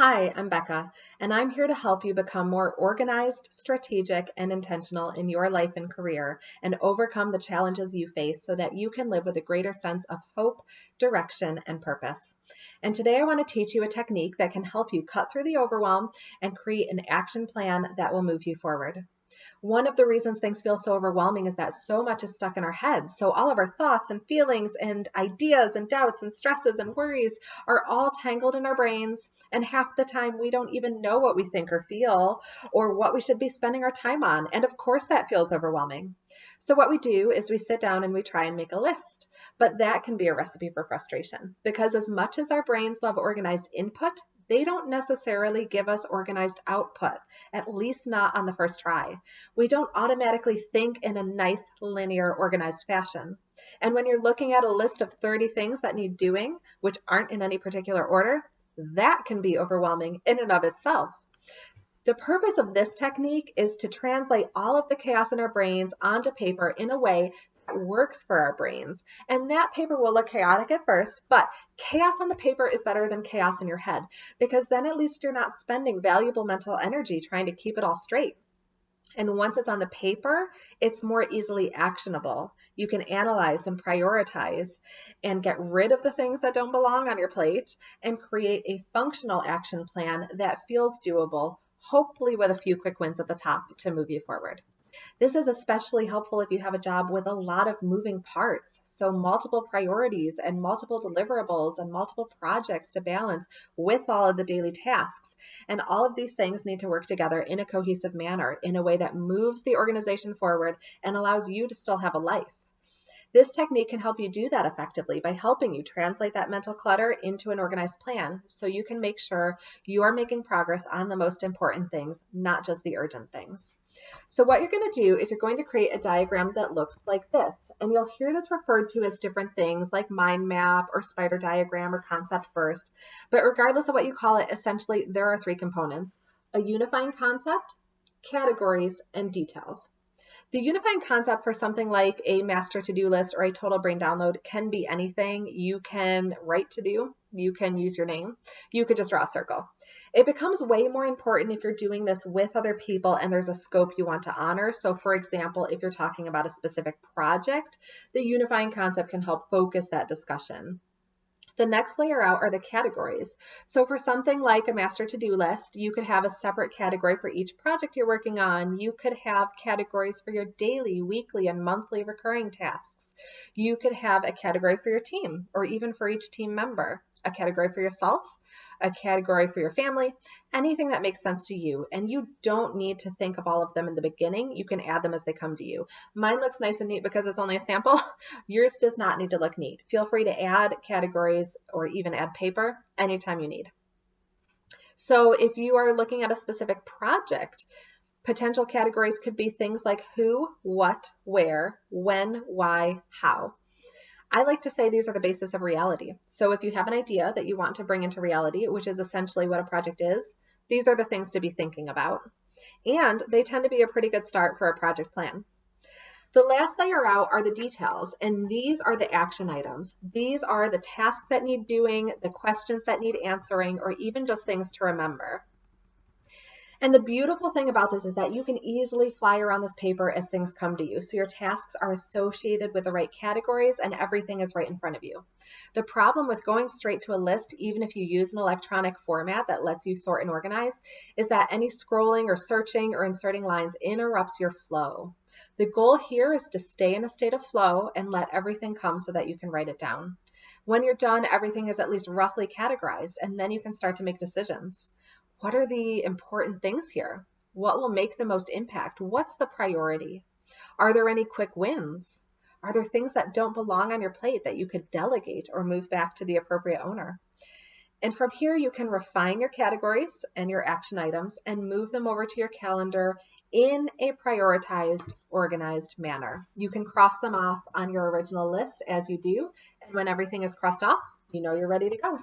Hi, I'm Becca, and I'm here to help you become more organized, strategic, and intentional in your life and career and overcome the challenges you face so that you can live with a greater sense of hope, direction, and purpose. And today I want to teach you a technique that can help you cut through the overwhelm and create an action plan that will move you forward. One of the reasons things feel so overwhelming is that so much is stuck in our heads. So all of our thoughts and feelings and ideas and doubts and stresses and worries are all tangled in our brains. And half the time we don't even know what we think or feel or what we should be spending our time on. And of course that feels overwhelming. So what we do is we sit down and we try and make a list. But that can be a recipe for frustration because as much as our brains love organized input, they don't necessarily give us organized output, at least not on the first try. We don't automatically think in a nice, linear, organized fashion. And when you're looking at a list of 30 things that need doing, which aren't in any particular order, that can be overwhelming in and of itself. The purpose of this technique is to translate all of the chaos in our brains onto paper in a way that works for our brains. And that paper will look chaotic at first, but chaos on the paper is better than chaos in your head because then at least you're not spending valuable mental energy trying to keep it all straight. And once it's on the paper, it's more easily actionable. You can analyze and prioritize and get rid of the things that don't belong on your plate and create a functional action plan that feels doable, hopefully with a few quick wins at the top to move you forward. This is especially helpful if you have a job with a lot of moving parts, so multiple priorities and multiple deliverables and multiple projects to balance with all of the daily tasks. And all of these things need to work together in a cohesive manner in a way that moves the organization forward and allows you to still have a life. This technique can help you do that effectively by helping you translate that mental clutter into an organized plan so you can make sure you are making progress on the most important things, not just the urgent things. So what you're going to do is you're going to create a diagram that looks like this. And you'll hear this referred to as different things like mind map or spider diagram or concept burst. But regardless of what you call it, essentially there are three components: a unifying concept, categories, and details. The unifying concept for something like a master to-do list or a total brain download can be anything. You can write to do, you can use your name, you could just draw a circle. It becomes way more important if you're doing this with other people and there's a scope you want to honor. So for example, if you're talking about a specific project, the unifying concept can help focus that discussion. The next layer out are the categories. So for something like a master to-do list, you could have a separate category for each project you're working on. You could have categories for your daily, weekly, and monthly recurring tasks. You could have a category for your team or even for each team member, a category for yourself, a category for your family, anything that makes sense to you. And you don't need to think of all of them in the beginning. You can add them as they come to you. Mine looks nice and neat because it's only a sample. Yours does not need to look neat. Feel free to add categories or even add paper anytime you need. So if you are looking at a specific project, potential categories could be things like who, what, where, when, why, how. I like to say these are the basis of reality. So if you have an idea that you want to bring into reality, which is essentially what a project is, these are the things to be thinking about. And they tend to be a pretty good start for a project plan. The last layer out are the details, and these are the action items. These are the tasks that need doing, the questions that need answering, or even just things to remember. And the beautiful thing about this is that you can easily fly around this paper as things come to you. So your tasks are associated with the right categories and everything is right in front of you. The problem with going straight to a list, even if you use an electronic format that lets you sort and organize, is that any scrolling or searching or inserting lines interrupts your flow. The goal here is to stay in a state of flow and let everything come so that you can write it down. When you're done, everything is at least roughly categorized, and then you can start to make decisions. What are the important things here? What will make the most impact? What's the priority? Are there any quick wins? Are there things that don't belong on your plate that you could delegate or move back to the appropriate owner? And from here, you can refine your categories and your action items and move them over to your calendar in a prioritized, organized manner. You can cross them off on your original list as you do, and when everything is crossed off, you know you're ready to go.